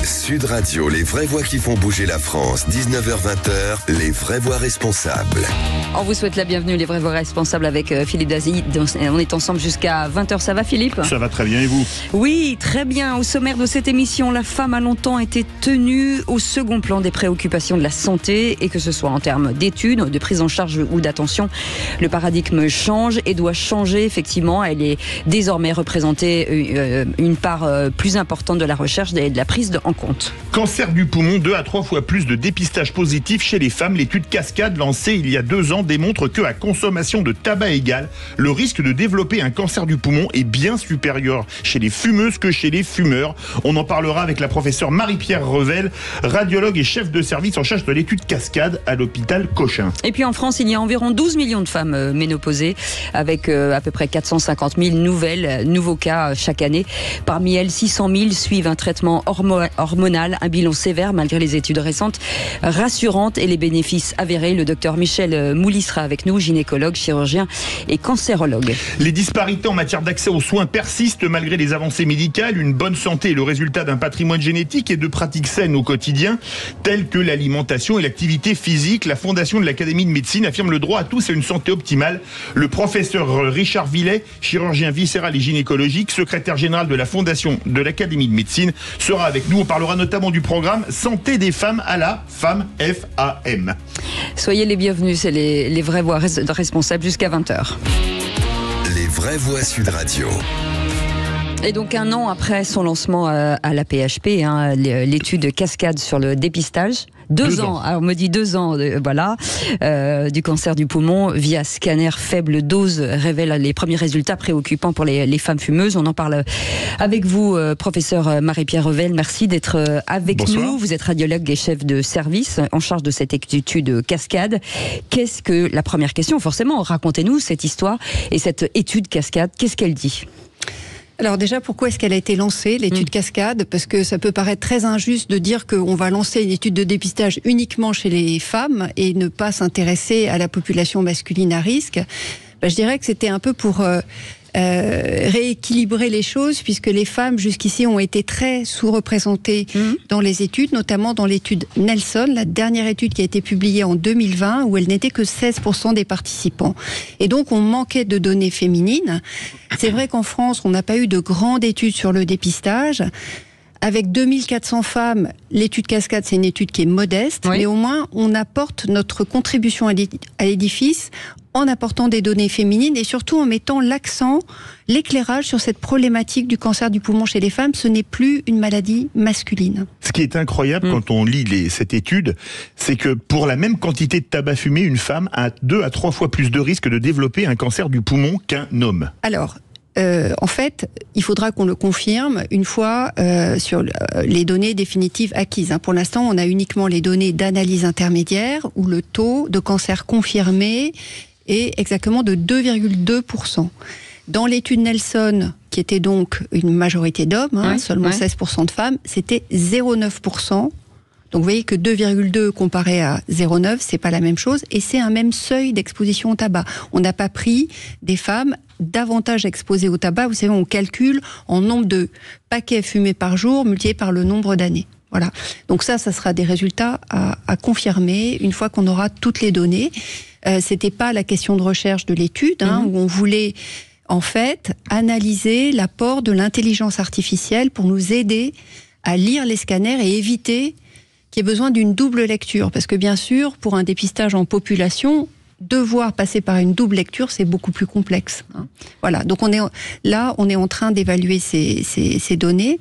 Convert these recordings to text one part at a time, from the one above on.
Sud Radio, les vraies voix qui font bouger la France, 19h-20h, les vraies voix responsables. On vous souhaite la bienvenue, les vraies voix responsables avec Philippe Dazy. On est ensemble jusqu'à 20h, ça va Philippe ? Ça va très bien et vous ? Oui, très bien. Au sommaire de cette émission, la femme a longtemps été tenue au second plan des préoccupations de la santé, et que ce soit en termes d'études, de prise en charge ou d'attention, le paradigme change et doit changer effectivement. Elle est désormais représentée une part plus importante de la recherche et de la prise en compte. Cancer du poumon, 2 à 3 fois plus de dépistage positif chez les femmes. L'étude Cascade lancée il y a 2 ans démontre que à consommation de tabac égale, le risque de développer un cancer du poumon est bien supérieur chez les fumeuses que chez les fumeurs. On en parlera avec la professeure Marie-Pierre Revel, radiologue et chef de service en charge de l'étude Cascade à l'hôpital Cochin. Et puis en France, il y a environ 12 millions de femmes ménopausées, avec à peu près 450 000 nouveaux cas chaque année. Parmi elles, 600 000 suivent un traitement hormonal, un bilan sévère malgré les études récentes rassurantes et les bénéfices avérés. Le docteur Michel Mouly sera avec nous, gynécologue, chirurgien et cancérologue. Les disparités en matière d'accès aux soins persistent malgré les avancées médicales. Une bonne santé est le résultat d'un patrimoine génétique et de pratiques saines au quotidien, telles que l'alimentation et l'activité physique. La Fondation de l'Académie de médecine affirme le droit à tous à une santé optimale. Le professeur Richard Villet, chirurgien viscéral et gynécologique, secrétaire général de la Fondation de l'Académie de médecine, sera avec nous. On parlera notamment du programme Santé des femmes à la FAM, F-A-M. Soyez les bienvenus, c'est les vraies voix responsables jusqu'à 20h. Les vraies voix Sud Radio. Et donc 1 an après son lancement à la PHP, l'étude Cascade sur le dépistage. 2 ans. Alors on me dit 2 ans, du cancer du poumon via scanner faible dose révèle les premiers résultats préoccupants pour les femmes fumeuses. On en parle avec vous, professeur Marie-Pierre Revel. Merci d'être avec Bonsoir. nous. Vous êtes radiologue et chef de service en charge de cette étude Cascade. Qu'est-ce que la première question, forcément, racontez-nous cette histoire et cette étude Cascade. Qu'est-ce qu'elle dit ? Alors déjà, pourquoi est-ce qu'elle a été lancée, l'étude Cascade ? Parce que ça peut paraître très injuste de dire qu'on va lancer une étude de dépistage uniquement chez les femmes et ne pas s'intéresser à la population masculine à risque. Je dirais que c'était un peu pour rééquilibrer les choses, puisque les femmes jusqu'ici ont été très sous-représentées dans les études, notamment dans l'étude Nelson, la dernière étude qui a été publiée en 2020, où elle n'était que 16% des participants. Et donc on manquait de données féminines. C'est vrai qu'en France, on n'a pas eu de grande étude sur le dépistage. Avec 2400 femmes, l'étude Cascade, c'est une étude qui est modeste, oui. Mais au moins, on apporte notre contribution à l'édifice en apportant des données féminines et surtout en mettant l'accent, l'éclairage sur cette problématique du cancer du poumon chez les femmes. Ce n'est plus une maladie masculine. Ce qui est incroyable quand on lit cette étude, c'est que pour la même quantité de tabac fumé, une femme a 2 à 3 fois plus de risque de développer un cancer du poumon qu'un homme. Alors, en fait, il faudra qu'on le confirme une fois sur les données définitives acquises. Pour l'instant, on a uniquement les données d'analyse intermédiaire où le taux de cancer confirmé est exactement de 2,2%. Dans l'étude Nelson, qui était donc une majorité d'hommes, seulement 16% de femmes, c'était 0,9%. Donc vous voyez que 2,2 comparé à 0,9, c'est pas la même chose, et c'est un même seuil d'exposition au tabac. On n'a pas pris des femmes davantage exposées au tabac. Vous savez, on calcule en nombre de paquets fumés par jour multiplié par le nombre d'années. Voilà. Donc ça sera des résultats à confirmer une fois qu'on aura toutes les données. C'était pas la question de recherche de l'étude, où on voulait en fait analyser l'apport de l'intelligence artificielle pour nous aider à lire les scanners et éviter qu'il y ait besoin d'une double lecture. Parce que bien sûr, pour un dépistage en population, devoir passer par une double lecture, c'est beaucoup plus complexe. Voilà. Donc on est en train d'évaluer ces données.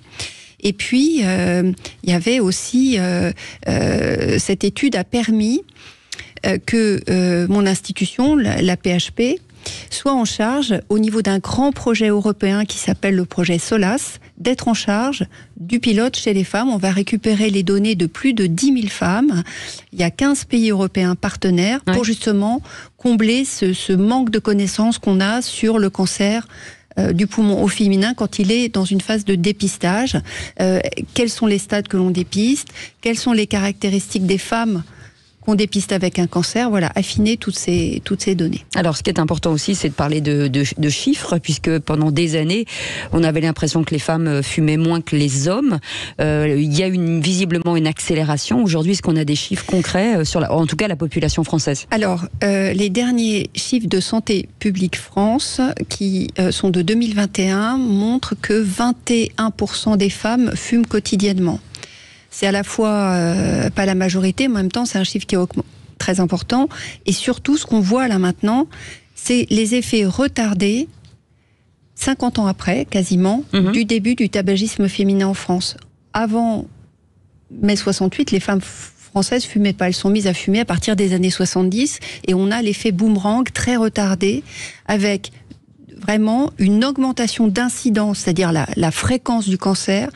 Et puis, il y avait aussi, cette étude a permis que mon institution, la PHP, soit en charge, au niveau d'un grand projet européen qui s'appelle le projet SOLAS, d'être en charge du pilote chez les femmes. On va récupérer les données de plus de 10 000 femmes. Il y a 15 pays européens partenaires pour justement combler ce manque de connaissances qu'on a sur le cancer du poumon au féminin quand il est dans une phase de dépistage. Quels sont les stades que l'on dépiste ? Quelles sont les caractéristiques des femmes qu'on dépiste avec un cancer, voilà, affiner toutes ces données. Alors, ce qui est important aussi, c'est de parler de chiffres, puisque pendant des années, on avait l'impression que les femmes fumaient moins que les hommes. Il y a visiblement une accélération. Aujourd'hui, est-ce qu'on a des chiffres concrets sur en tout cas la population française? Alors, les derniers chiffres de Santé publique France, qui sont de 2021, montrent que 21% des femmes fument quotidiennement. C'est à la fois pas la majorité, mais en même temps, c'est un chiffre qui est très important. Et surtout, ce qu'on voit là maintenant, c'est les effets retardés, 50 ans après, quasiment, du début du tabagisme féminin en France. Avant mai 68, les femmes françaises fumaient pas. Elles sont mises à fumer à partir des années 70. Et on a l'effet boomerang très retardé, avec vraiment une augmentation d'incidence, c'est-à-dire la fréquence du cancer,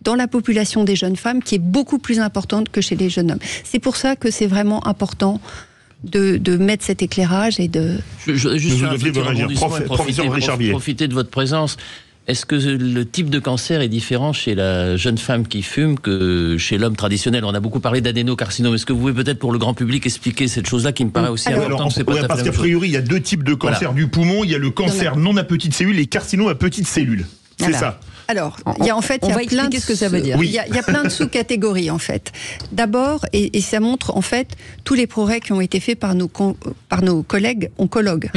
dans la population des jeunes femmes, qui est beaucoup plus importante que chez les jeunes hommes. C'est pour ça que c'est vraiment important de mettre cet éclairage et de... Juste profiter de votre présence. Est-ce que le type de cancer est différent chez la jeune femme qui fume que chez l'homme traditionnel? On a beaucoup parlé d'adénocarcinome. Est-ce que vous pouvez peut-être pour le grand public expliquer cette chose-là qui me paraît aussi importante? Parce qu'a priori, il y a deux types de cancer du poumon. Il y a le cancer non à petites cellules et carcinome à petites cellules. C'est ça. Alors, il y a plein de... ce que ça veut dire. Il y a plein de sous-catégories, en fait. D'abord, et ça montre, en fait, tous les progrès qui ont été faits par nos collègues oncologues.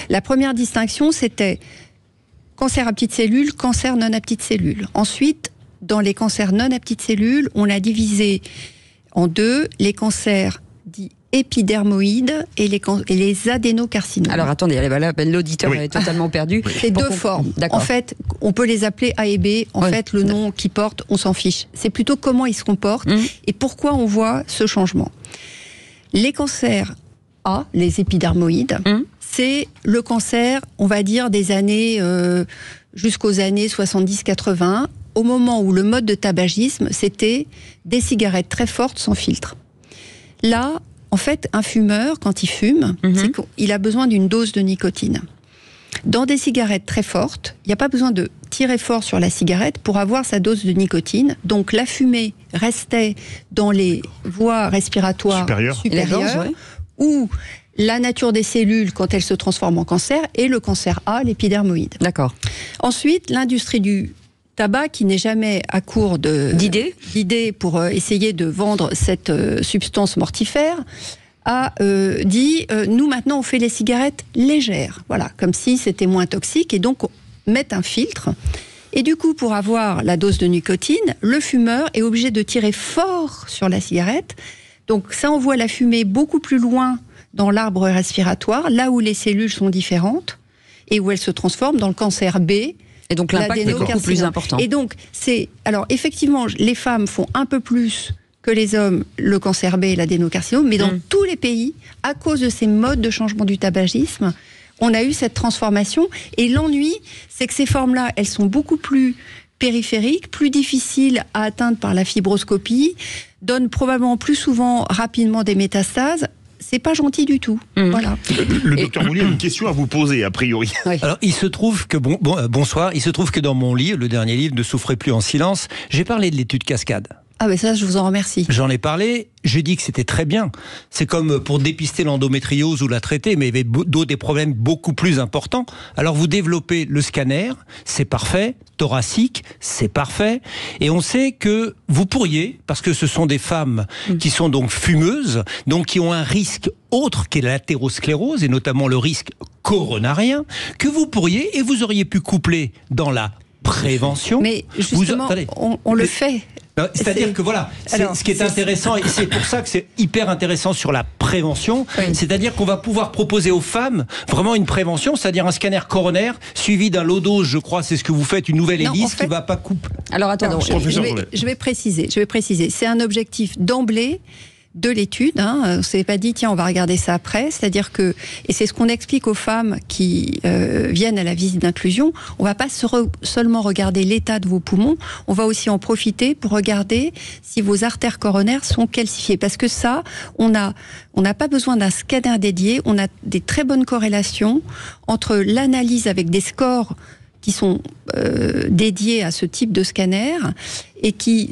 La première distinction, c'était cancer à petites cellules, cancer non à petites cellules. Ensuite, dans les cancers non à petites cellules, on a divisé en deux les cancers dits épidermoïdes et les adénocarcinomes. Alors attendez, l'auditeur est totalement perdu. C'est deux formes. En fait, on peut les appeler A et B. En fait, le nom qu'ils portent, on s'en fiche. C'est plutôt comment ils se comportent et pourquoi on voit ce changement. Les cancers A, les épidermoïdes, c'est le cancer, on va dire, des années jusqu'aux années 70-80, au moment où le mode de tabagisme, c'était des cigarettes très fortes sans filtre. Là, en fait, un fumeur, quand il fume, c'est qu'il a besoin d'une dose de nicotine. Dans des cigarettes très fortes, il n'y a pas besoin de tirer fort sur la cigarette pour avoir sa dose de nicotine. Donc la fumée restait dans les voies respiratoires supérieures où la nature des cellules, quand elles se transforment en cancer, et le cancer A, l'épidermoïde. D'accord. Ensuite, l'industrie du tabac, qui n'est jamais à court d'idées pour essayer de vendre cette substance mortifère, a dit nous maintenant on fait les cigarettes légères, voilà, comme si c'était moins toxique, et donc on met un filtre. Et du coup, pour avoir la dose de nicotine, le fumeur est obligé de tirer fort sur la cigarette. Donc ça envoie la fumée beaucoup plus loin dans l'arbre respiratoire, là où les cellules sont différentes et où elles se transforment dans le cancer B. Et donc l'impact est beaucoup plus important. Et donc, alors effectivement, les femmes font un peu plus que les hommes le cancer B et l'adénocarcinome, mais dans tous les pays, à cause de ces modes de changement du tabagisme, on a eu cette transformation. Et l'ennui, c'est que ces formes-là, elles sont beaucoup plus périphériques, plus difficiles à atteindre par la fibroscopie, donnent probablement plus souvent rapidement des métastases. C'est pas gentil du tout. Voilà. Le docteur Moulier a une question à vous poser, a priori. Oui. Alors, il se trouve que, bonsoir, il se trouve que dans mon livre, le dernier livre, Ne souffrez plus en silence, j'ai parlé de l'étude Cascade. Ah ben ça, je vous en remercie. J'en ai parlé, j'ai dit que c'était très bien. C'est comme pour dépister l'endométriose ou la traiter, mais il y avait des problèmes beaucoup plus importants. Alors vous développez le scanner, c'est parfait, thoracique, c'est parfait, et on sait que vous pourriez, parce que ce sont des femmes qui sont donc fumeuses, donc qui ont un risque autre qu'est l'athérosclérose, et notamment le risque coronarien, que vous pourriez, et vous auriez pu coupler dans la prévention. Mais justement, on le fait. C'est-à-dire que voilà, ce qui est intéressant, et c'est pour ça que c'est hyper intéressant sur la prévention, c'est-à-dire qu'on va pouvoir proposer aux femmes vraiment une prévention, c'est-à-dire un scanner coronaire suivi d'un low dose, je crois, c'est ce que vous faites, une nouvelle hélice qui ne va pas couper. Alors attendez, je vais préciser. C'est un objectif d'emblée de l'étude. On ne s'est pas dit, tiens, on va regarder ça après. C'est-à-dire que, et c'est ce qu'on explique aux femmes qui viennent à la visite d'inclusion, on ne va pas seulement regarder l'état de vos poumons, on va aussi en profiter pour regarder si vos artères coronaires sont calcifiées. Parce que ça, on n'a pas besoin d'un scanner dédié, on a des très bonnes corrélations entre l'analyse avec des scores qui sont dédiés à ce type de scanner et qui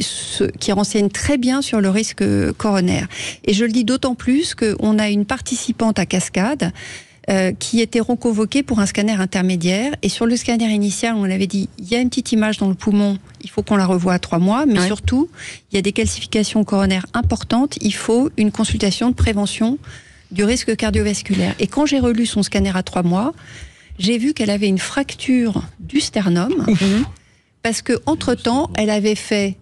renseignent très bien sur le risque coronaire. Et je le dis d'autant plus qu'on a une participante à Cascade qui était reconvoquée pour un scanner intermédiaire. Et sur le scanner initial, on avait dit, il y a une petite image dans le poumon, il faut qu'on la revoie à 3 mois, mais surtout, il y a des calcifications coronaires importantes, il faut une consultation de prévention du risque cardiovasculaire. Et quand j'ai relu son scanner à 3 mois, j'ai vu qu'elle avait une fracture du sternum, parce qu'entre-temps, elle avait fait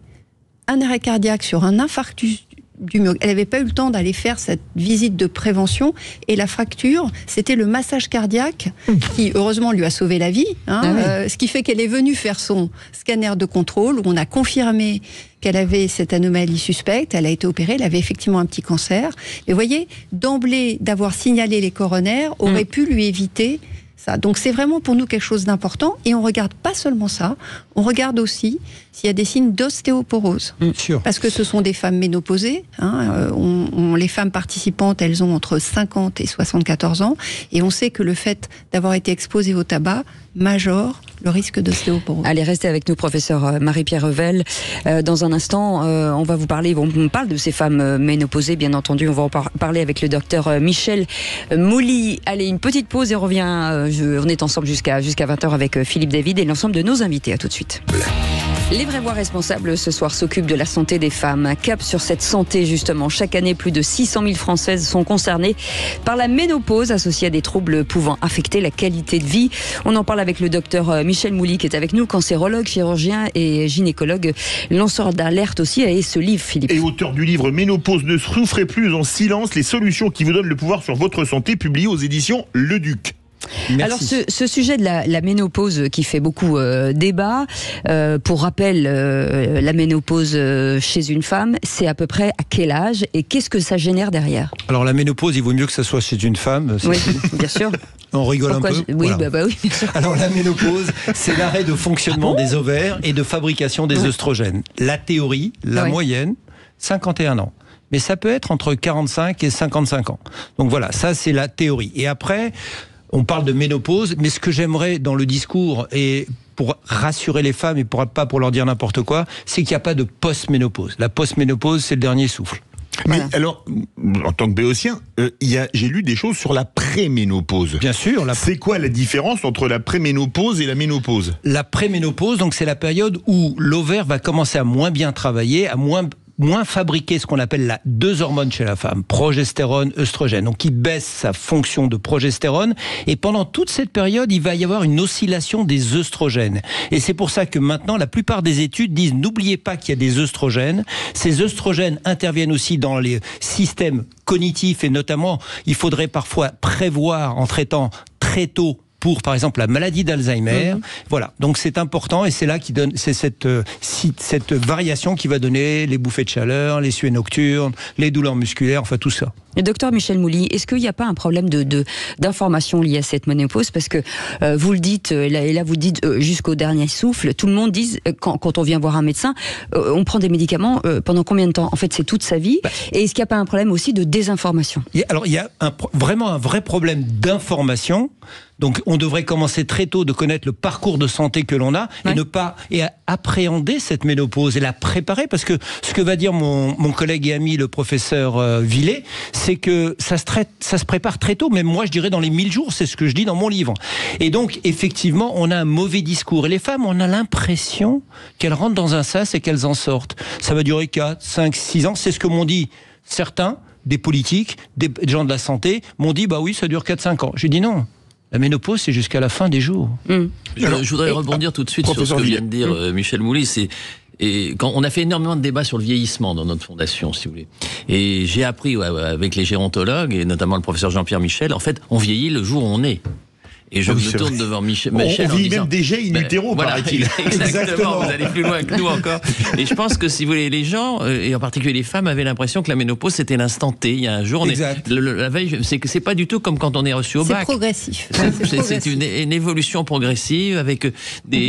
un arrêt cardiaque sur un infarctus du myocarde. Elle n'avait pas eu le temps d'aller faire cette visite de prévention, et la fracture, c'était le massage cardiaque qui, heureusement, lui a sauvé la vie. Ce qui fait qu'elle est venue faire son scanner de contrôle, où on a confirmé qu'elle avait cette anomalie suspecte, elle a été opérée, elle avait effectivement un petit cancer. Et vous voyez, d'emblée, d'avoir signalé les coronaires aurait pu lui éviter ça. Donc c'est vraiment pour nous quelque chose d'important, et on regarde pas seulement ça, on regarde aussi s'il y a des signes d'ostéoporose. Parce que ce sont des femmes ménopausées, les femmes participantes, elles ont entre 50 et 74 ans, et on sait que le fait d'avoir été exposées au tabac majore le risque d'ostéoporose. Allez, restez avec nous, professeur Marie-Pierre Revel. Dans un instant, on va vous parler, on parle de ces femmes ménopausées, bien entendu. On va en parler avec le docteur Michel Mouly. Allez, une petite pause et on revient. On est ensemble jusqu'à 20h avec Philippe David et l'ensemble de nos invités. À tout de suite. Les Vraies Voix Responsables, ce soir, s'occupent de la santé des femmes. Un cap sur cette santé, justement. Chaque année, plus de 600 000 Françaises sont concernées par la ménopause, associée à des troubles pouvant affecter la qualité de vie. On en parle avec le docteur Michel Mouly, qui est avec nous, cancérologue, chirurgien et gynécologue, lanceur d'alerte aussi, et ce livre, Philippe. Et auteur du livre Ménopause, ne souffrez plus en silence, les solutions qui vous donnent le pouvoir sur votre santé, publié aux éditions Le Duc. Merci. Alors ce sujet de la ménopause qui fait beaucoup débat, pour rappel, la ménopause chez une femme, c'est à peu près à quel âge et qu'est-ce que ça génère derrière? Alors la ménopause, il vaut mieux que ça soit chez une femme. Oui, bien sûr. On rigole un peu. Oui, voilà. Oui, bien sûr. Alors la ménopause, c'est l'arrêt de fonctionnement des ovaires et de fabrication des œstrogènes. La théorie, la moyenne, 51 ans. Mais ça peut être entre 45 et 55 ans. Donc voilà, ça c'est la théorie. Et après, on parle de ménopause, mais ce que j'aimerais dans le discours, et pour rassurer les femmes et pas pour leur dire n'importe quoi, c'est qu'il n'y a pas de post-ménopause. La post-ménopause, c'est le dernier souffle. Mais alors, en tant que béotien, j'ai lu des choses sur la préménopause. Bien sûr. C'est quoi la différence entre la préménopause et la ménopause? La préménopause, donc c'est la période où l'ovaire va commencer à moins bien travailler, à moins fabriquer ce qu'on appelle deux hormones chez la femme, progestérone, œstrogène, donc qui baisse sa fonction de progestérone, et pendant toute cette période, il va y avoir une oscillation des œstrogènes. Et c'est pour ça que maintenant, la plupart des études disent, n'oubliez pas qu'il y a des œstrogènes. Ces œstrogènes interviennent aussi dans les systèmes cognitifs, et notamment, il faudrait parfois prévoir en traitant très tôt pour, par exemple, la maladie d'Alzheimer. Voilà. Donc, c'est important, et c'est là qui donne, c'est cette variation qui va donner les bouffées de chaleur, les suées nocturnes, les douleurs musculaires, enfin, tout ça. Le docteur Michel Mouly, est-ce qu'il n'y a pas un problème d'information liée à cette ménopause? Parce que vous le dites, et là vous le dites jusqu'au dernier souffle, tout le monde dit, quand on vient voir un médecin, on prend des médicaments pendant combien de temps? En fait, c'est toute sa vie. Et est-ce qu'il n'y a pas un problème aussi de désinformation? Alors, il y a vraiment un vrai problème d'information. Donc, on devrait commencer très tôt de connaître le parcours de santé que l'on a et appréhender cette ménopause et la préparer, parce que ce que va dire mon collègue et ami, le professeur Villet, c'est que ça se prépare très tôt, même moi je dirais dans les 1000 jours, c'est ce que je dis dans mon livre. Et donc, effectivement, on a un mauvais discours. Et les femmes, on a l'impression qu'elles rentrent dans un sas et qu'elles en sortent. Ça va durer 4, 5, 6 ans, c'est ce que m'ont dit certains, des politiques, des gens de la santé, m'ont dit, bah oui, ça dure 4-5 ans. J'ai dit non. La ménopause, c'est jusqu'à la fin des jours. Je voudrais rebondir tout de suite sur ce que vient de dire Michel Mouly. Quand on a fait énormément de débats sur le vieillissement dans notre fondation, si vous voulez. Et j'ai appris avec les gérontologues, et notamment le professeur Jean-Pierre Michel, en fait, on vieillit le jour où on est. Et je me tourne devant Michel on vieillit même déjà in utero, paraît-il. Exactement, vous allez plus loin que nous encore. Et je pense que si vous voulez, les gens, et en particulier les femmes, avaient l'impression que la ménopause c'était l'instant T. Il y a un jour, la veille, c'est pas du tout comme quand on est reçu au bac. C'est progressif. C'est une évolution progressive avec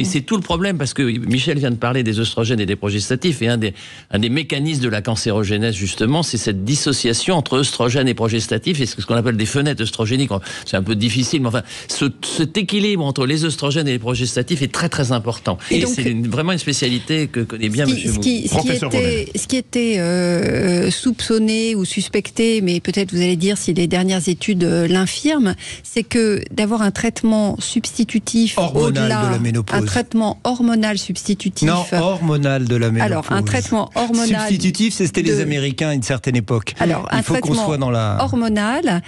c'est tout le problème, parce que Michel vient de parler des œstrogènes et des progestatifs, et un des mécanismes de la cancérogénèse justement, c'est cette dissociation entre œstrogènes et progestatifs, et ce qu'on appelle des fenêtres œstrogéniques. C'est un peu difficile, mais enfin, ce cet équilibre entre les œstrogènes et les progestatifs est très très important. Et donc, c'est vraiment une spécialité que connaît bien M. Mouly. Ce qui était soupçonné ou suspecté, mais peut-être vous allez dire si les dernières études l'infirment, c'est que d'avoir un traitement substitutif hormonal de la ménopause. Un traitement hormonal substitutif. Non, hormonal de la ménopause. Alors, un traitement hormonal substitutif, c'était les Américains à une certaine époque. Alors, un traitement hormonal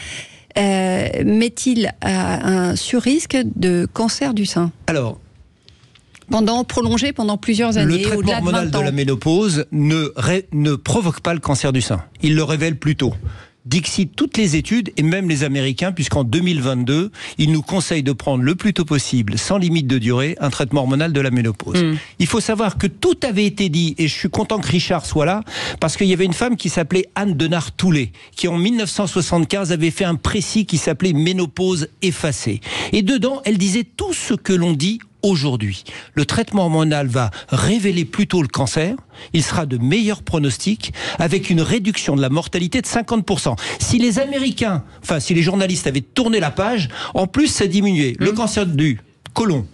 met-il à un surrisque de cancer du sein? Alors, prolongé pendant plusieurs années. Le traitement hormonal de la ménopause ne provoque pas le cancer du sein. Il le révèle plus tôt. Dixit toutes les études, et même les Américains, puisqu'en 2022, ils nous conseillent de prendre le plus tôt possible, sans limite de durée, un traitement hormonal de la ménopause. Il faut savoir que tout avait été dit, et je suis content que Richard soit là, parce qu'il y avait une femme qui s'appelait Anne Denard-Toulet, qui en 1975 avait fait un précis qui s'appelait Ménopause effacée. Et dedans, elle disait tout ce que l'on dit aujourd'hui. Le traitement hormonal va révéler plus tôt le cancer, il sera de meilleurs pronostics, avec une réduction de la mortalité de 50%. Si les Américains, si les journalistes avaient tourné la page, en plus ça diminuait le cancer du côlon,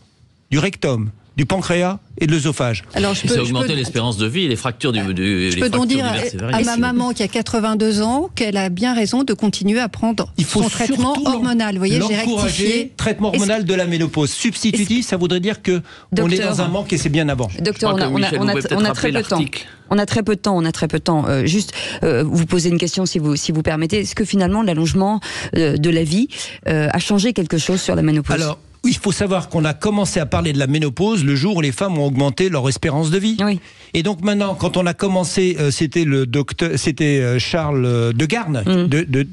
du rectum, du pancréas et de l'œsophage. Ça augmentait l'espérance de vie et les fractures du Je peux donc dire à ma maman qui a 82 ans qu'elle a bien raison de continuer à prendre son traitement hormonal. Vous voyez, j'ai rectifié. Traitement hormonal de la ménopause. Substitutif, ça voudrait dire que on est dans un manque et c'est bien avant. Docteur, on a très peu de temps. On a très peu de temps. Juste, vous posez une question si vous permettez. Est-ce que finalement l'allongement de la vie a changé quelque chose sur la ménopause? Alors, il faut savoir qu'on a commencé à parler de la ménopause le jour où les femmes ont augmenté leur espérance de vie. Oui. Et donc maintenant, quand on a commencé, c'était Charles de Garnes, de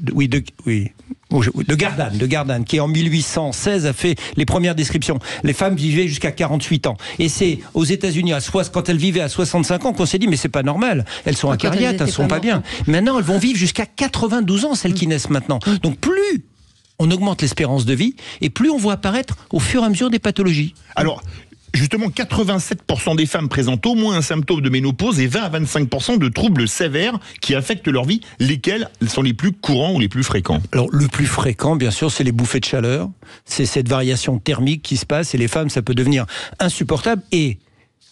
Gardanne, qui en 1816 a fait les premières descriptions. Les femmes vivaient jusqu'à 48 ans. Et c'est aux États-Unis, quand elles vivaient à 65 ans, qu'on s'est dit, mais c'est pas normal. Elles sont acariates, elles sont pas bien. Maintenant, elles vont vivre jusqu'à 92 ans, celles qui naissent maintenant. Donc plus on augmente l'espérance de vie, et plus on voit apparaître au fur et à mesure des pathologies. Alors, justement, 87% des femmes présentent au moins un symptôme de ménopause et 20 à 25% de troubles sévères qui affectent leur vie. Lesquels sont les plus courants ou les plus fréquents? Alors, le plus fréquent, bien sûr, c'est les bouffées de chaleur. C'est cette variation thermique qui se passe, et les femmes, ça peut devenir insupportable. Et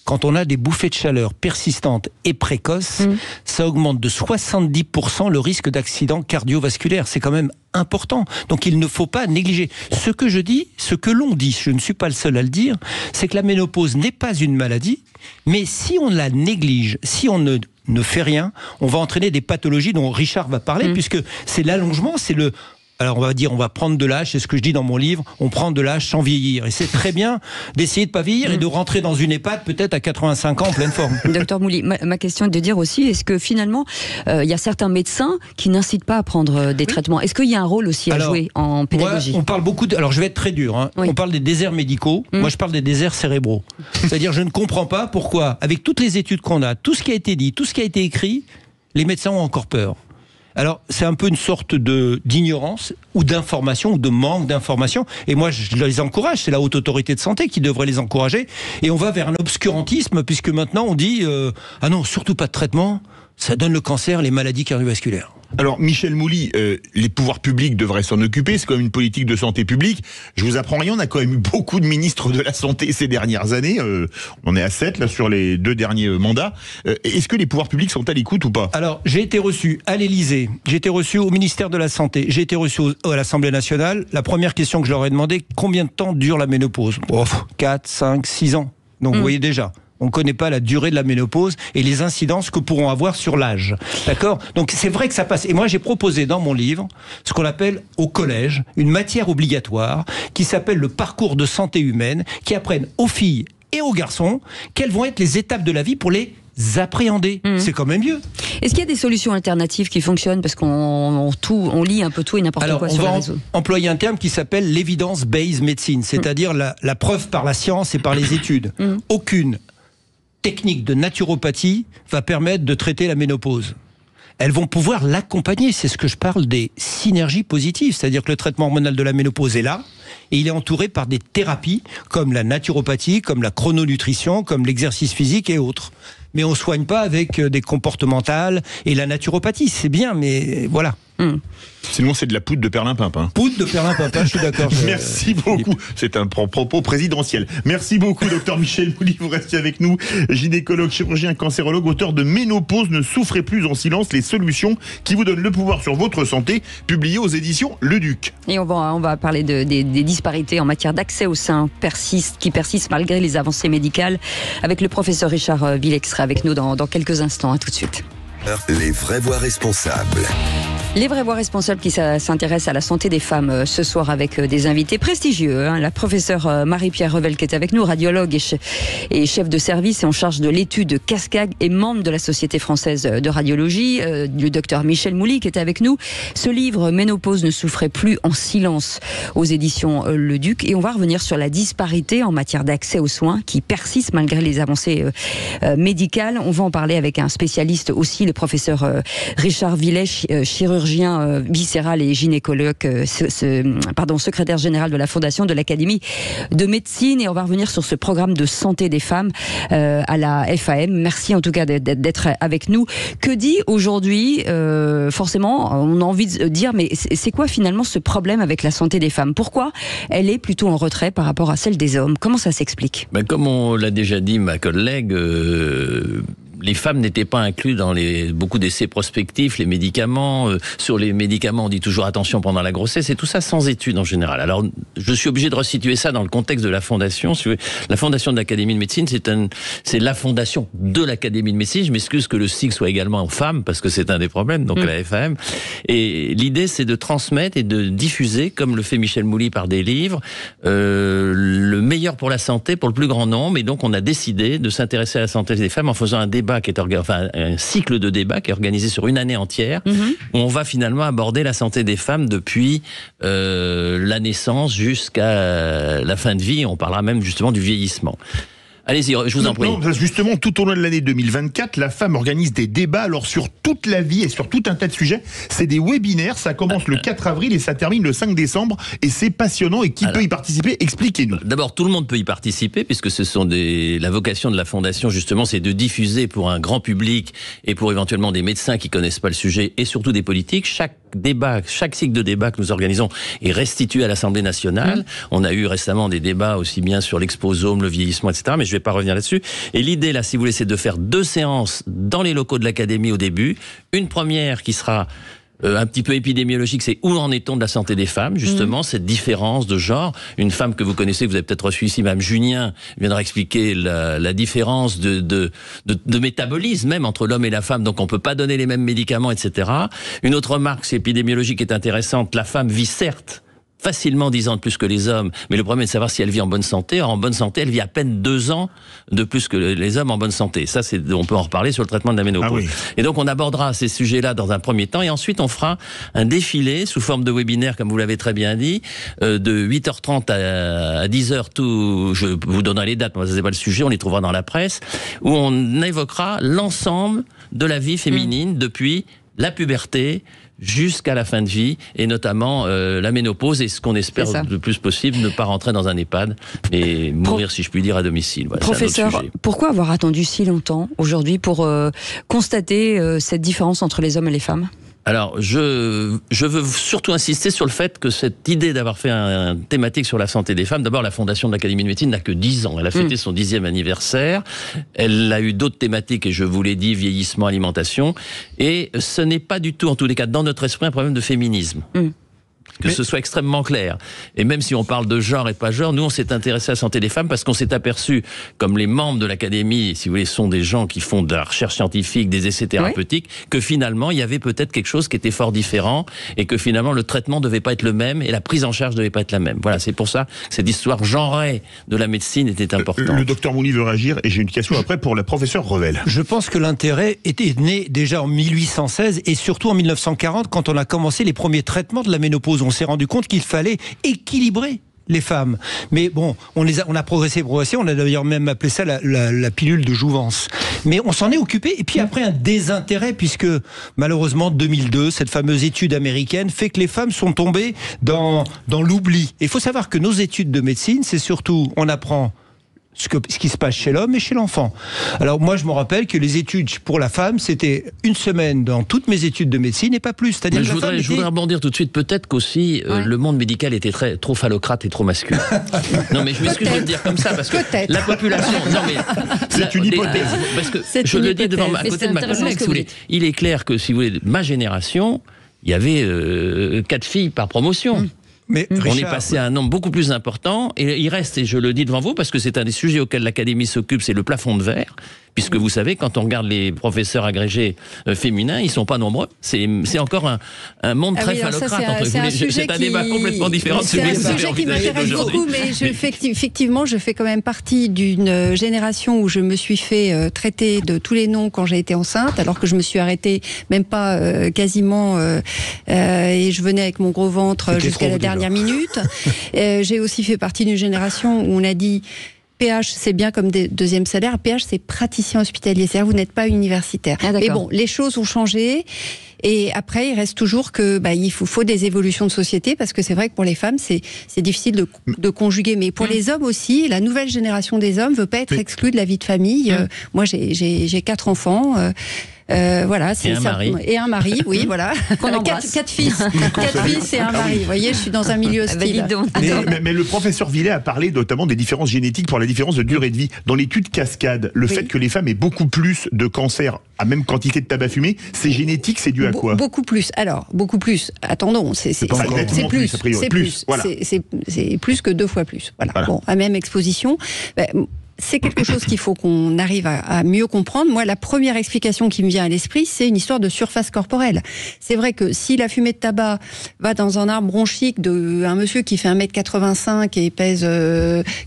quand on a des bouffées de chaleur persistantes et précoces, ça augmente de 70% le risque d'accident cardiovasculaire. C'est quand même important. Donc il ne faut pas négliger. Ce que l'on dit, je ne suis pas le seul à le dire, c'est que la ménopause n'est pas une maladie, mais si on la néglige, si on ne fait rien, on va entraîner des pathologies dont Richard va parler, puisque c'est l'allongement, alors on va prendre de l'âge, c'est ce que je dis dans mon livre, on prend de l'âge sans vieillir. Et c'est très bien d'essayer de ne pas vieillir et de rentrer dans une EHPAD peut-être à 85 ans en pleine forme. Docteur Mouly, ma question est de dire aussi, est-ce que finalement, il y a certains médecins qui n'incitent pas à prendre des traitements? Est-ce qu'il y a un rôle aussi à jouer en pédagogie? On parle beaucoup alors je vais être très dur, on parle des déserts médicaux, moi je parle des déserts cérébraux. C'est-à-dire je ne comprends pas pourquoi, avec toutes les études qu'on a, tout ce qui a été dit, tout ce qui a été écrit, les médecins ont encore peur. Alors, c'est un peu une sorte d'ignorance ou d'information ou de manque d'information. Et moi, je les encourage. C'est la Haute Autorité de Santé qui devrait les encourager. Et on va vers un obscurantisme puisque maintenant on dit ah non, surtout pas de traitement. Ça donne le cancer, les maladies cardiovasculaires. Alors, Michel Mouly, les pouvoirs publics devraient s'en occuper, c'est quand même une politique de santé publique. Je vous apprends rien, on a quand même eu beaucoup de ministres de la Santé ces dernières années. On est à 7, là, sur les 2 derniers mandats. Est-ce que les pouvoirs publics sont à l'écoute ou pas? Alors, j'ai été reçu à l'Élysée, j'ai été reçu au ministère de la Santé, j'ai été reçu à l'Assemblée nationale. La première question que je leur ai demandé, combien de temps dure la ménopause? 4, 5, 6 ans. Donc, vous voyez déjà. On ne connaît pas la durée de la ménopause et les incidences que pourront avoir sur l'âge. D'accord ? Donc c'est vrai que ça passe. Et moi j'ai proposé dans mon livre ce qu'on appelle au collège une matière obligatoire qui s'appelle le parcours de santé humaine, qui apprenne aux filles et aux garçons quelles vont être les étapes de la vie pour les appréhender. C'est quand même mieux. Est-ce qu'il y a des solutions alternatives qui fonctionnent? Parce qu'on lit un peu tout et n'importe quoi sur les réseaux. On va employer un terme qui s'appelle l'evidence-based medicine, c'est-à-dire la preuve par la science et par les études. Aucune technique de naturopathie va permettre de traiter la ménopause. Elles vont pouvoir l'accompagner. C'est ce que je parle des synergies positives. C'est-à-dire que le traitement hormonal de la ménopause est là et il est entouré par des thérapies comme la naturopathie, comme la chrononutrition, comme l'exercice physique et autres. Mais on ne soigne pas avec des comportementales et la naturopathie. C'est bien, mais voilà. Sinon, c'est de la poudre de perlimpinpin. Poudre de perlimpinpin, je suis d'accord. Merci beaucoup. C'est un propos présidentiel. Merci beaucoup, docteur Michel Mouly. Vous restez avec nous. Gynécologue, chirurgien, cancérologue, auteur de Ménopause, ne souffrez plus en silence, les solutions qui vous donnent le pouvoir sur votre santé, publié aux éditions Le Duc. Et on va parler des disparités en matière d'accès au sein qui persistent malgré les avancées médicales avec le professeur Richard Villec sera avec nous dans quelques instants. À tout de suite. Les vraies voix responsables. Les vraies voix responsables qui s'intéressent à la santé des femmes ce soir avec des invités prestigieux. La professeure Marie-Pierre Revel qui est avec nous, radiologue et chef de service et en charge de l'étude Cascade et membre de la Société française de radiologie. Le docteur Michel Mouly qui est avec nous. Ce livre, Ménopause ne souffrait plus en silence aux éditions Le Duc. Et on va revenir sur la disparité en matière d'accès aux soins qui persiste malgré les avancées médicales. On va en parler avec un spécialiste aussi, le professeur Richard Villec, chirurgien viscéral et gynécologue, secrétaire général de la Fondation de l'Académie de médecine. Et on va revenir sur ce programme de santé des femmes à la FAM. Merci en tout cas d'être avec nous. Que dit aujourd'hui, forcément, on a envie de dire, mais c'est quoi finalement ce problème avec la santé des femmes? Pourquoi elle est plutôt en retrait par rapport à celle des hommes? Comment ça s'explique? Comme on l'a déjà dit, ma collègue, les femmes n'étaient pas incluses dans beaucoup d'essais prospectifs, les médicaments. Sur les médicaments, on dit toujours attention pendant la grossesse, et tout ça sans études en général. Alors, je suis obligé de resituer ça dans le contexte de la Fondation. La Fondation de l'Académie de médecine, c'est la fondation de l'Académie de médecine. Je m'excuse que le cycle soit également en femmes, parce que c'est un des problèmes, donc la FAM. Et l'idée, c'est de transmettre et de diffuser, comme le fait Michel Mouly par des livres, le meilleur pour la santé, pour le plus grand nombre. Et donc, on a décidé de s'intéresser à la santé des femmes en faisant un débat un cycle de débat qui est organisé sur une année entière, où on va finalement aborder la santé des femmes depuis la naissance jusqu'à la fin de vie. On parlera même justement du vieillissement. Allez-y, je vous en prie. Non, justement, tout au long de l'année 2024, la femme organise des débats alors sur toute la vie et sur tout un tas de sujets. C'est des webinaires, ça commence le 4 avril et ça termine le 5 décembre. Et c'est passionnant. Et qui peut y participer? Expliquez-nous. D'abord, tout le monde peut y participer puisque ce sont la vocation de la Fondation, justement, c'est de diffuser pour un grand public et pour éventuellement des médecins qui connaissent pas le sujet et surtout des politiques. Chaque cycle de débat que nous organisons est restitué à l'Assemblée nationale. On a eu récemment des débats aussi bien sur l'exposome, le vieillissement, etc. Mais je vais pas revenir là-dessus. Et l'idée, là, si vous voulez, c'est de faire 2 séances dans les locaux de l'Académie au début. Une première qui sera un petit peu épidémiologique, c'est où en est-on de la santé des femmes, justement, cette différence de genre. Une femme que vous connaissez, que vous avez peut-être reçue ici, Mme Junien, viendra expliquer la différence de métabolisme même entre l'homme et la femme, donc on peut pas donner les mêmes médicaments, etc. Une autre remarque, c'est épidémiologique, est intéressante. La femme vit certes facilement 10 ans de plus que les hommes, mais le problème est de savoir si elle vit en bonne santé. Or, en bonne santé, elle vit à peine 2 ans de plus que les hommes en bonne santé. Ça, on peut en reparler sur le traitement de la ménopause. Ah oui. Et donc, on abordera ces sujets-là dans un premier temps, et ensuite, on fera un défilé sous forme de webinaire, comme vous l'avez très bien dit, de 8h30 à 10h, je vous donnerai les dates, moi, ça c'est pas le sujet, on les trouvera dans la presse, où on évoquera l'ensemble de la vie féminine depuis la puberté jusqu'à la fin de vie, et notamment la ménopause, et ce qu'on espère le plus possible, ne pas rentrer dans un EHPAD et mourir, si je puis dire, à domicile. Voilà, professeur, pourquoi avoir attendu si longtemps aujourd'hui pour constater cette différence entre les hommes et les femmes ? Alors, je veux surtout insister sur le fait que cette idée d'avoir fait un thématique sur la santé des femmes, d'abord la Fondation de l'Académie de médecine n'a que 10 ans. Elle a fêté son 10e anniversaire. Elle a eu d'autres thématiques, et je vous l'ai dit, vieillissement, alimentation. Et ce n'est pas du tout, en tous les cas, dans notre esprit, un problème de féminisme. Que ce soit extrêmement clair. Et même si on parle de genre et pas genre, nous on s'est intéressé à la santé des femmes parce qu'on s'est aperçu, comme les membres de l'Académie, si vous voulez, sont des gens qui font de la recherche scientifique, des essais thérapeutiques, que finalement il y avait peut-être quelque chose qui était fort différent, et que finalement le traitement devait pas être le même et la prise en charge devait pas être la même. Voilà, c'est pour ça que cette histoire genrée de la médecine était importante. Le docteur Mouly veut réagir, et j'ai une question après pour la professeure Revel. Je pense que l'intérêt était né déjà en 1816 et surtout en 1940, quand on a commencé les premiers traitements de la ménopause. On s'est rendu compte qu'il fallait équilibrer les femmes. Mais bon, on a progressé, on a d'ailleurs même appelé ça la pilule de jouvence. Mais on s'en est occupé, et puis après un désintérêt, puisque malheureusement 2002, cette fameuse étude américaine fait que les femmes sont tombées dans l'oubli. Et il faut savoir que nos études de médecine, c'est surtout, on apprend ce qui se passe chez l'homme et chez l'enfant. Alors moi, je me rappelle que les études pour la femme, c'était 1 semaine dans toutes mes études de médecine et pas plus. C'est-à-dire que je voudrais rebondir tout de suite. Peut-être qu'aussi le monde médical était trop phallocrate et trop masculin. Non, mais je m'excuse de le dire comme ça parce que la population. Non, mais c'est une hypothèse. Parce que je le dis à côté de ma collègue. Si vous voulez, il est clair que si vous voulez, ma génération, il y avait 4 filles par promotion. Mais on Richard, est passé à un nombre beaucoup plus important et il reste, et je le dis devant vous parce que c'est un des sujets auxquels l'Académie s'occupe, c'est le plafond de verre, puisque vous savez, quand on regarde les professeurs agrégés féminins, ils sont pas nombreux. C'est encore un monde très phallocrate. C'est un débat complètement différent de celui que vous avez qui m'intéresse beaucoup, mais effectivement, je fais quand même partie d'une génération où je me suis fait traiter de tous les noms quand j'ai été enceinte, alors que je me suis arrêtée même pas quasiment, et je venais avec mon gros ventre jusqu'à la dernière minute. J'ai aussi fait partie d'une génération où on a dit PH, c'est bien comme deuxième salaire. PH, c'est praticien hospitalier. C'est-à-dire, vous n'êtes pas universitaire. Mais bon, les choses ont changé. Et après, il reste toujours que il faut des évolutions de société, parce que c'est vrai que pour les femmes, c'est difficile de conjuguer. Mais pour les hommes aussi, la nouvelle génération des hommes veut pas être exclue de la vie de famille. Moi, j'ai 4 enfants. Voilà, c'est et un mari, oui, voilà. 4 fils, 4 fils et un mari. Vous voyez, je suis dans un milieu hostile. Mais le professeur Villet a parlé notamment des différences génétiques pour la différence de durée de vie. Dans l'étude Cascade, le fait que les femmes aient beaucoup plus de cancers à même quantité de tabac fumé, c'est génétique, c'est dû à quoi ? Beaucoup plus. Alors, beaucoup plus. Attendons, c'est plus. Voilà. C'est plus que 2 fois plus. Voilà. Bon, à même exposition. C'est quelque chose qu'il faut qu'on arrive à mieux comprendre. Moi, la première explication qui me vient à l'esprit, c'est une histoire de surface corporelle. C'est vrai que si la fumée de tabac va dans un arbre bronchique d'un monsieur qui fait 1m85 et pèse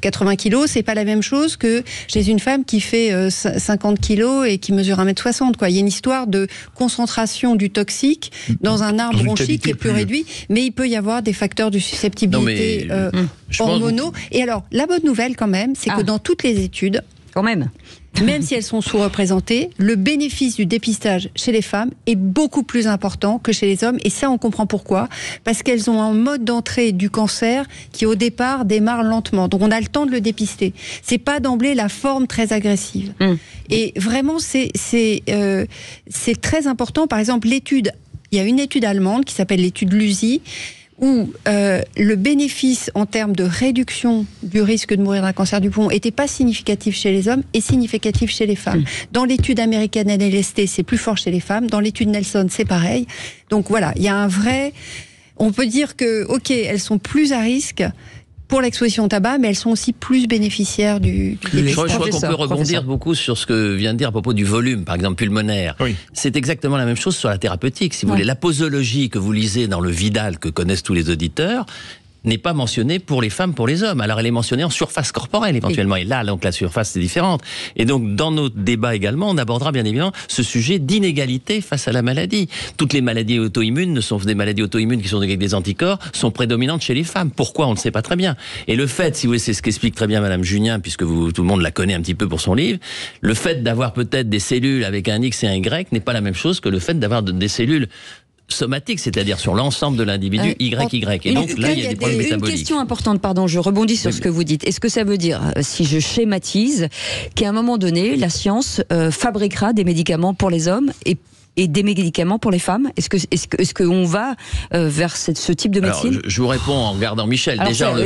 80 kg, c'est pas la même chose que chez une femme qui fait 50 kg et qui mesure 1m60, quoi. Il y a une histoire de concentration du toxique dans un arbre bronchique qui est plus réduit, mais il peut y avoir des facteurs de susceptibilité hormonaux. Et alors, la bonne nouvelle quand même, c'est que dans toutes les études, quand même si elles sont sous-représentées, le bénéfice du dépistage chez les femmes est beaucoup plus important que chez les hommes. Et ça, on comprend pourquoi. Parce qu'elles ont un mode d'entrée du cancer qui, au départ, démarre lentement. Donc, on a le temps de le dépister. C'est pas d'emblée la forme très agressive. Et vraiment, c'est très important. Par exemple, il y a une étude allemande qui s'appelle l'étude LUSI, où le bénéfice en termes de réduction du risque de mourir d'un cancer du poumon n'était pas significatif chez les hommes et significatif chez les femmes. Dans l'étude américaine NLST, c'est plus fort chez les femmes. Dans l'étude Nelson, c'est pareil. Donc voilà, il y a un vrai... On peut dire que, ok, elles sont plus à risque pour l'exposition au tabac, mais elles sont aussi plus bénéficiaires du Je crois qu'on peut rebondir beaucoup sur ce que vient de dire à propos du volume, par exemple pulmonaire. Oui. C'est exactement la même chose sur la thérapeutique. Si vous voulez, la posologie que vous lisez dans le Vidal, que connaissent tous les auditeurs, n'est pas mentionnée pour les femmes, pour les hommes. Alors elle est mentionnée en surface corporelle éventuellement. Et là, donc la surface c'est différente. Et donc dans nos débats également, on abordera bien évidemment ce sujet d'inégalité face à la maladie. Toutes les maladies auto-immunes ne sont des maladies auto-immunes qui sont avec des anticorps, sont prédominantes chez les femmes. Pourquoi ? On ne sait pas très bien. Et le fait, si vous voulez, c'est ce qu'explique très bien Madame Junien, puisque tout le monde la connaît un petit peu pour son livre, le fait d'avoir peut-être des cellules avec un X et un Y n'est pas la même chose que le fait d'avoir des cellules somatique, c'est-à-dire sur l'ensemble de l'individu YY. Et donc là, il y a des problèmes métaboliques. Une question importante, pardon, je rebondis sur ce que vous dites. Est-ce que ça veut dire, si je schématise, qu'à un moment donné, la science fabriquera des médicaments pour les hommes et des médicaments pour les femmes ? Est-ce qu'on va vers ce type de médecine ? Alors, je vous réponds en regardant Michel. Alors, déjà, on le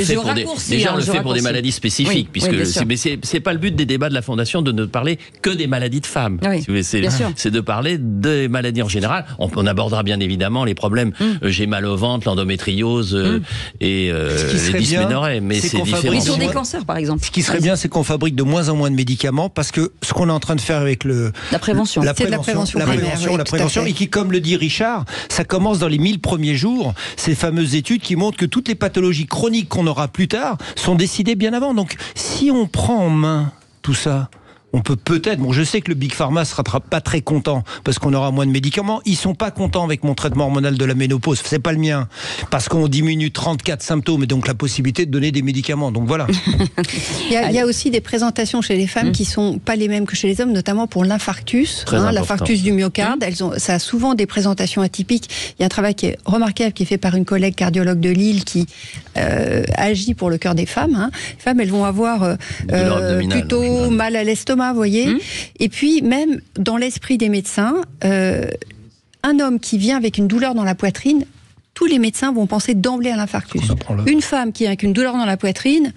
fait pour des maladies spécifiques, puisque c'est pas le but des débats de la Fondation de ne parler que des maladies de femmes. Oui, c'est de parler des maladies en général. On abordera bien évidemment les problèmes j'ai mal au ventre, l'endométriose et les dysménorrhées, mais c'est différent. Oui, sur des cancers, par exemple. Ce qui serait bien, c'est qu'on fabrique de moins en moins de médicaments, parce que ce qu'on est en train de faire avec la prévention, la prévention, et qui, comme le dit Richard, ça commence dans les 1000 premiers jours, ces fameuses études qui montrent que toutes les pathologies chroniques qu'on aura plus tard sont décidées bien avant. Donc, si on prend en main tout ça, on peut peut-être, bon je sais que le Big Pharma sera pas très content parce qu'on aura moins de médicaments, ils sont pas contents avec mon traitement hormonal de la ménopause, c'est pas le mien, parce qu'on diminue 34 symptômes et donc la possibilité de donner des médicaments, donc voilà. Il y a aussi des présentations chez les femmes qui sont pas les mêmes que chez les hommes, notamment pour l'infarctus, l'infarctus du myocarde, ça a souvent des présentations atypiques. Il y a un travail qui est remarquable qui est fait par une collègue cardiologue de Lille qui agit pour le cœur des femmes. Les femmes, elles vont avoir plutôt mal à l'estomac, vous voyez. Et puis, même dans l'esprit des médecins, un homme qui vient avec une douleur dans la poitrine, tous les médecins vont penser d'emblée à l'infarctus. Une femme qui vient avec une douleur dans la poitrine,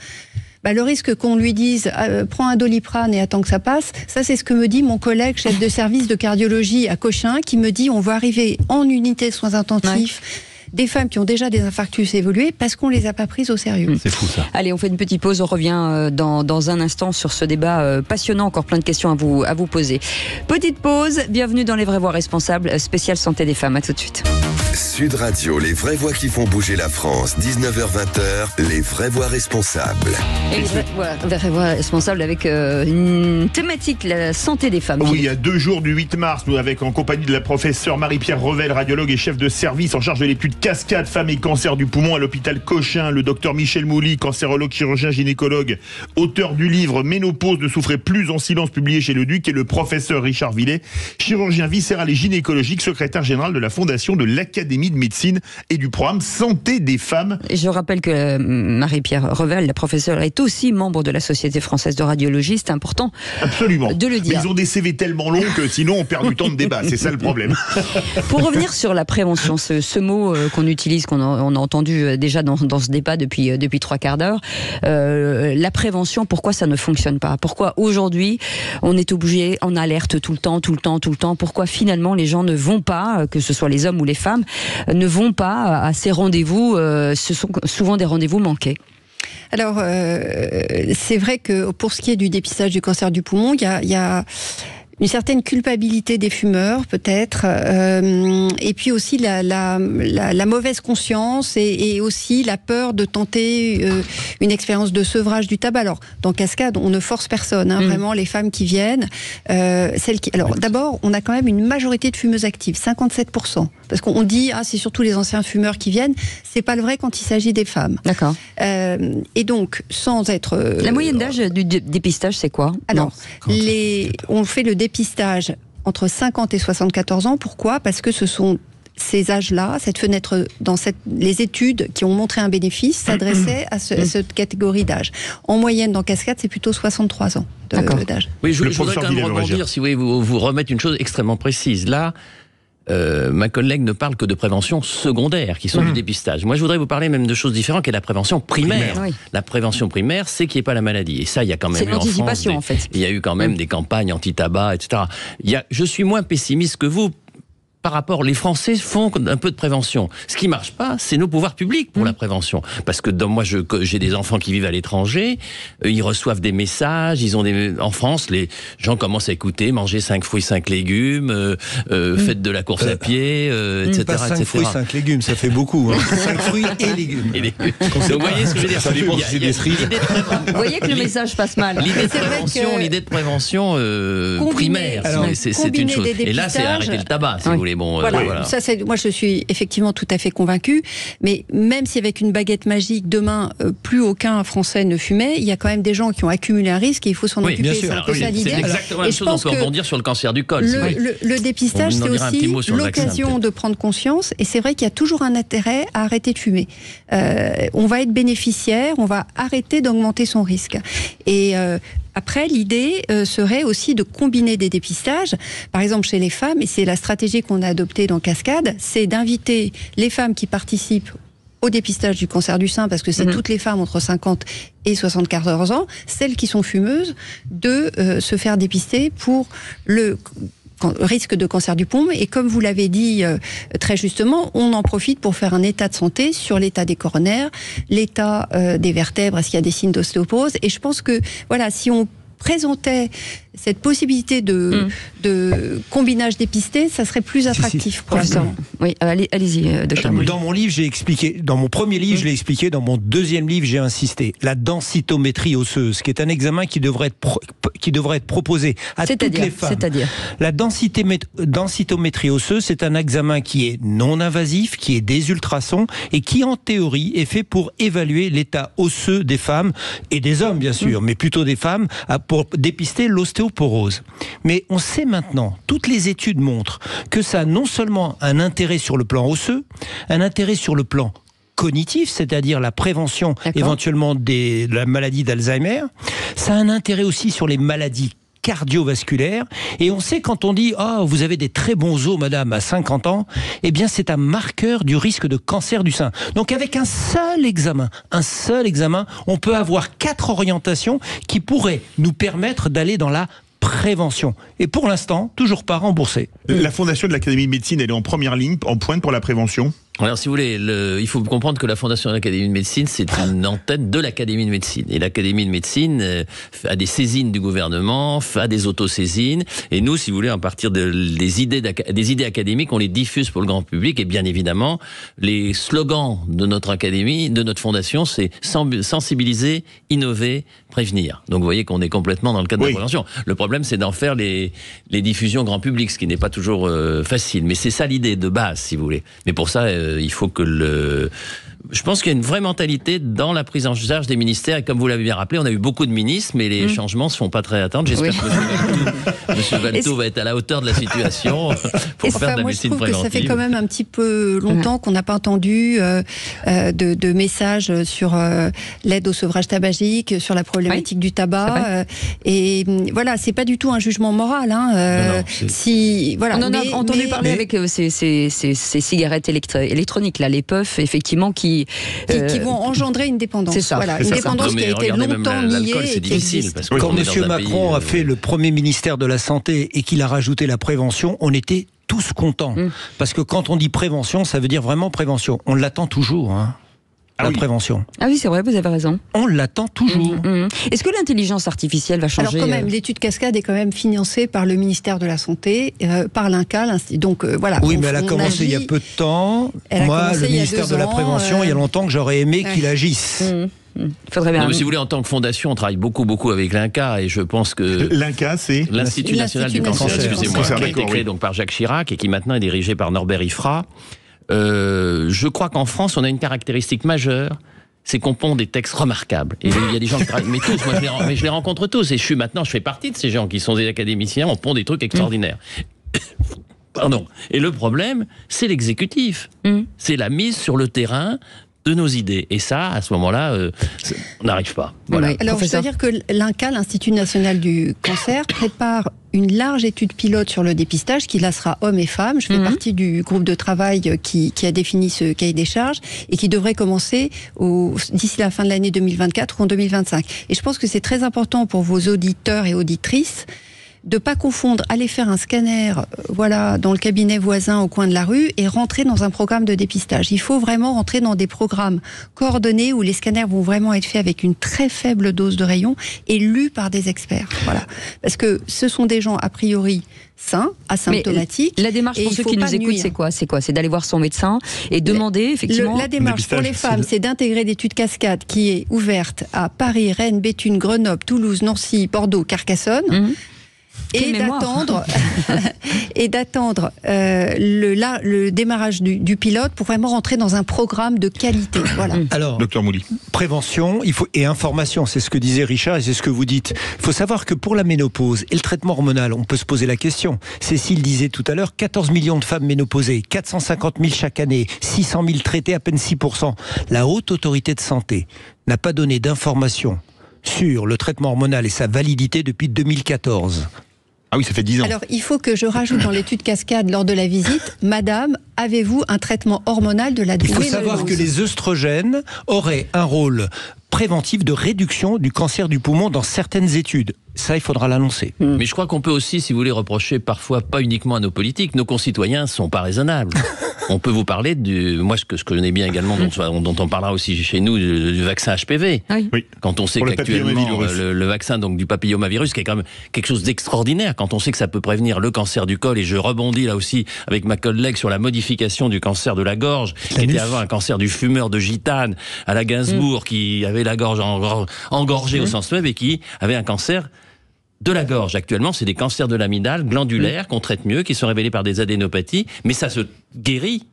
le risque qu'on lui dise prends un Doliprane et attends que ça passe, ça c'est ce que me dit mon collègue chef de service de cardiologie à Cochin, qui me dit on va arriver en unité de soins intensifs. Des femmes qui ont déjà des infarctus évolués parce qu'on les a pas prises au sérieux. C'est fou ça. Allez, on fait une petite pause, on revient dans un instant sur ce débat passionnant, encore plein de questions à vous poser. Petite pause, bienvenue dans Les Vraies Voix Responsables, spéciale santé des femmes, à tout de suite. Sud Radio, les vraies voix qui font bouger la France, 19h-20h, les vraies voix responsables. Et les vraies voix responsables avec une thématique, la santé des femmes. Oui, il y a 2 jours du 8 mars, nous avec en compagnie de la professeure Marie-Pierre Revel, radiologue et chef de service en charge de l'étude Cascade, femmes et cancer du poumon à l'hôpital Cochin, le docteur Michel Mouly, cancérologue, chirurgien, gynécologue, auteur du livre Ménopause ne souffrez plus en silence, publié chez Le Duc, et le professeur Richard Villet, chirurgien viscéral et gynécologique, secrétaire général de la fondation de l'Académie de médecine et du programme Santé des femmes. Et je rappelle que Marie-Pierre Revel, la professeure, est aussi membre de la Société française de radiologie, c'est important de le dire. Mais ils ont des CV tellement longs que sinon on perd du temps de débat, c'est ça le problème. Pour revenir sur la prévention, ce mot qu'on utilise, qu'on a entendu déjà dans ce débat depuis 3/4 d'heure, la prévention, pourquoi ça ne fonctionne pas? Pourquoi aujourd'hui on est obligé, en alerte tout le temps? Pourquoi finalement les gens ne vont pas, que ce soit les hommes ou les femmes, ne vont pas à ces rendez-vous? Ce sont souvent des rendez-vous manqués. Alors, c'est vrai que pour ce qui est du dépistage du cancer du poumon, il y a une certaine culpabilité des fumeurs, peut-être, et puis aussi la mauvaise conscience et aussi la peur de tenter une expérience de sevrage du tabac. Alors, dans Cascade, on ne force personne, vraiment, les femmes qui viennent, Alors, d'abord, on a quand même une majorité de fumeuses actives, 57%. Parce qu'on dit, c'est surtout les anciens fumeurs qui viennent. C'est pas le vrai quand il s'agit des femmes. D'accord. Et donc, sans être... La moyenne d'âge du dépistage, c'est quoi? Alors, on fait le dépistage entre 50 et 74 ans. Pourquoi? Parce que ce sont ces âges-là, cette fenêtre, les études qui ont montré un bénéfice s'adressaient à cette catégorie d'âge. En moyenne, dans Cascade, c'est plutôt 63 ans d'âge. Oui, je voudrais quand même rebondir, si vous remettre une chose extrêmement précise. Là, ma collègue ne parle que de prévention secondaire, qui sont du dépistage. Moi, je voudrais vous parler même de choses différentes, qui est la prévention primaire. Oui. La prévention primaire, c'est qu'il n'y ait pas la maladie. Et ça, il y a quand même eu en France... C'est l'anticipation, en fait. Il y a eu quand même des campagnes anti-tabac, etc. Je suis moins pessimiste que vous. Par rapport, les Français font un peu de prévention. Ce qui marche pas, c'est nos pouvoirs publics pour la prévention. Parce que moi, j'ai des enfants qui vivent à l'étranger, ils reçoivent des messages, en France, les gens commencent à écouter, mangez 5 fruits, 5 légumes, faites de la course à pied, etc. Pas 5 fruits, 5 légumes, ça fait beaucoup. 5 fruits et légumes. Donc, vous voyez ce que je veux dire? Ça dépend si c'est des cerises. Vous voyez que le message passe mal. L'idée de prévention primaire, c'est une chose. Et là, c'est arrêter le tabac, si vous voulez. Bon, voilà. Ça, moi, je suis effectivement tout à fait convaincue. Mais même si avec une baguette magique, demain, plus aucun Français ne fumait, il y a quand même des gens qui ont accumulé un risque et il faut s'en occuper. Bien sûr. C'est exactement la même chose. On peut rebondir sur le cancer du col. Le dépistage, c'est aussi l'occasion de prendre conscience. Et c'est vrai qu'il y a toujours un intérêt à arrêter de fumer. On va être bénéficiaire, on va arrêter d'augmenter son risque. Et après, l'idée serait aussi de combiner des dépistages. Par exemple, chez les femmes, et c'est la stratégie qu'on a adoptée dans Cascade, c'est d'inviter les femmes qui participent au dépistage du cancer du sein, parce que c'est toutes les femmes entre 50 et 74 ans, celles qui sont fumeuses, de se faire dépister pour le risque de cancer du poumon. Et comme vous l'avez dit très justement, on en profite pour faire un état de santé sur l'état des coronaires, l'état des vertèbres, est-ce qu'il y a des signes d'ostéoporose. Et je pense que, voilà, si on présentait cette possibilité de combinage dépisté, ça serait plus attractif pour l'instant. Oui, allez-y, docteur. Dans mon livre, j'ai expliqué, dans mon premier livre, je l'ai expliqué, dans mon deuxième livre, j'ai insisté. La densitométrie osseuse, qui est un examen qui devrait être proposé à toutes les femmes. C'est-à-dire la densitométrie osseuse, c'est un examen qui est non invasif, qui est des ultrasons et qui, en théorie, est fait pour évaluer l'état osseux des femmes et des hommes, bien sûr, mais plutôt des femmes, pour dépister l'ostéoporose. Mais on sait maintenant, toutes les études montrent que ça a non seulement un intérêt sur le plan osseux, un intérêt sur le plan cognitif, c'est-à-dire la prévention éventuellement de la maladie d'Alzheimer, ça a un intérêt aussi sur les maladies cardiovasculaire. Et on sait quand on dit « Oh, vous avez des très bons os, madame, à 50 ans », eh bien, c'est un marqueur du risque de cancer du sein. Donc, avec un seul examen, on peut avoir 4 orientations qui pourraient nous permettre d'aller dans la prévention. Et pour l'instant, toujours pas remboursé. La Fondation de l'Académie de médecine, elle est en première ligne, en pointe pour la prévention. Alors, si vous voulez, il faut comprendre que la Fondation de l'Académie de médecine, c'est une antenne de l'Académie de médecine. Et l'Académie de médecine a des saisines du gouvernement, a des autosaisines. Et nous, si vous voulez, à partir des idées académiques, on les diffuse pour le grand public. Et bien évidemment, les slogans de notre académie, de notre fondation, c'est sensibiliser, innover, prévenir. Donc, vous voyez qu'on est complètement dans le cadre de la prévention. Le problème, c'est d'en faire les diffusions grand public, ce qui n'est pas toujours facile. Mais c'est ça l'idée de base, si vous voulez. Mais pour ça, il faut que je pense qu'il y a une vraie mentalité dans la prise en charge des ministères. Et comme vous l'avez bien rappelé, on a eu beaucoup de ministres, mais les changements ne se font pas très attendre. J'espère que M. Valletoux va être à la hauteur de la situation pour faire de la médecine préventive. Je trouve que ça fait quand même un petit peu longtemps qu'on n'a pas entendu de messages sur l'aide au sevrage tabagique, sur la problématique du tabac. Et voilà, c'est pas du tout un jugement moral. On en a entendu parler avec ces cigarettes électroniques, là, les puffs, effectivement, qui vont engendrer une dépendance. C'est ça. Voilà, une dépendance qui a été longtemps niée. C'est difficile. Parce que quand M. Macron a fait le premier ministère de la Santé et qu'il a rajouté la prévention, on était tous contents. Parce que quand on dit prévention, ça veut dire vraiment prévention. On l'attend toujours, la prévention. Ah oui, c'est vrai, vous avez raison. On l'attend toujours. Est-ce que l'intelligence artificielle va changer? Alors quand même, l'étude Cascade est quand même financée par le ministère de la Santé, par l'INCa. Donc voilà. Oui, mais elle a commencé il y a peu de temps. Moi, le ministère de la Prévention, il y a longtemps que j'aurais aimé qu'il agisse. Faudrait bien. Non, mais si vous voulez, en tant que fondation, on travaille beaucoup avec l'INCa, et je pense que l'INCa, c'est l'Institut national du cancer, excusez-moi, qui a été créé donc par Jacques Chirac et qui maintenant est dirigé par Norbert Ifra. Je crois qu'en France, on a une caractéristique majeure, c'est qu'on pond des textes remarquables. Et il y a des gens qui travaillent, mais tous, moi je les rencontre tous, et je fais partie de ces gens qui sont des académiciens, on pond des trucs extraordinaires. Pardon. Et le problème, c'est l'exécutif. C'est la mise sur le terrain de nos idées. Et ça, à ce moment-là, on n'arrive pas. Voilà. Oui. Alors, je dois dire que l'INCa, l'Institut national du cancer, prépare une large étude pilote sur le dépistage qui là sera hommes et femmes. Je fais partie du groupe de travail qui a défini ce cahier des charges et qui devrait commencer d'ici la fin de l'année 2024 ou en 2025. Et je pense que c'est très important pour vos auditeurs et auditrices de pas confondre aller faire un scanner dans le cabinet voisin au coin de la rue et rentrer dans un programme de dépistage. Il faut vraiment rentrer dans des programmes coordonnés où les scanners vont vraiment être faits avec une très faible dose de rayons et lus par des experts. Voilà. Parce que ce sont des gens a priori sains, asymptomatiques. Mais la démarche pour ceux qui nous écoutent, c'est quoi? C'est d'aller voir son médecin et demander effectivement. La démarche pour les femmes, c'est d'intégrer l'étude Cascade qui est ouverte à Paris, Rennes, Béthune, Grenoble, Toulouse, Nancy, Bordeaux, Carcassonne. Et d'attendre le démarrage du pilote pour vraiment rentrer dans un programme de qualité. Voilà. Alors, Docteur Mouly. Prévention, et information, c'est ce que disait Richard et c'est ce que vous dites. Il faut savoir que pour la ménopause et le traitement hormonal, on peut se poser la question. Cécile disait tout à l'heure, 14 millions de femmes ménopausées, 450 000 chaque année, 600 000 traités, à peine 6%. La Haute Autorité de Santé n'a pas donné d'informations sur le traitement hormonal et sa validité depuis 2014. Ah oui, ça fait 10 ans. Alors, il faut que je rajoute dans l'étude Cascade lors de la visite, Madame, avez-vous un traitement hormonal de la Il faut savoir que les œstrogènes auraient un rôle préventif de réduction du cancer du poumon dans certaines études. Ça, il faudra l'annoncer. Mais je crois qu'on peut aussi, si vous voulez, reprocher parfois, pas uniquement à nos politiques, nos concitoyens ne sont pas raisonnables. on peut vous parler moi ce que je connais bien également, dont on parlera aussi chez nous, du vaccin HPV. Oui. Quand on sait qu'actuellement le vaccin donc du papillomavirus, qui est quand même quelque chose d'extraordinaire, quand on sait que ça peut prévenir le cancer du col, et je rebondis là aussi avec ma collègue sur la modification du cancer de la gorge, qui était avant un cancer du fumeur de gitane à la Gainsbourg, qui avait la gorge engorgée au sens web et qui avait un cancer de la gorge. Actuellement, c'est des cancers de l'amygdale glandulaire qu'on traite mieux, qui sont révélés par des adénopathies, mais ça se guérit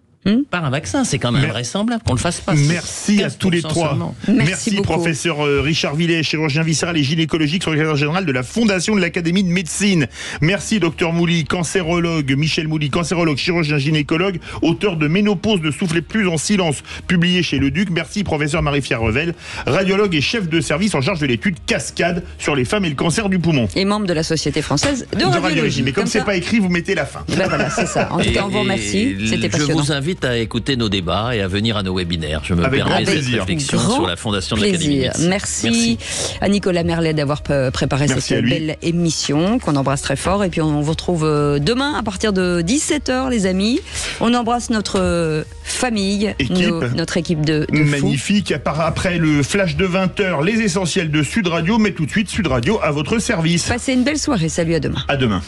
par un vaccin. C'est quand même invraisemblable qu'on le fasse pas. Merci à tous les trois. Merci professeur Richard Villet, chirurgien viscéral et gynécologique, secrétaire général de la Fondation de l'Académie de médecine. Merci docteur Mouly, cancérologue, Michel Mouly, cancérologue, chirurgien gynécologue, auteur de Ménopause, ne soufflez plus en silence, publié chez Le Duc. Merci professeur Marie-Pierre Revel, radiologue et chef de service en charge de l'étude Cascade sur les femmes et le cancer du poumon. Et membre de la Société française de radiologie. Mais comme c'est pas écrit, vous mettez la fin. Ben voilà, c'est ça. En tout cas, on vous remercie. C'était passionnant. Je vous invite à écouter nos débats et à venir à nos webinaires. Je me permets cette réflexion sur la Fondation de l'Académie de médecine. Merci à Nicolas Merlet d'avoir préparé cette belle émission qu'on embrasse très fort. Et puis on vous retrouve demain à partir de 17h, les amis. On embrasse notre famille, notre équipe de magnifique. Après le flash de 20h, les essentiels de Sud Radio, mais tout de suite Sud Radio à votre service. Passez une belle soirée. Salut, à demain. À demain.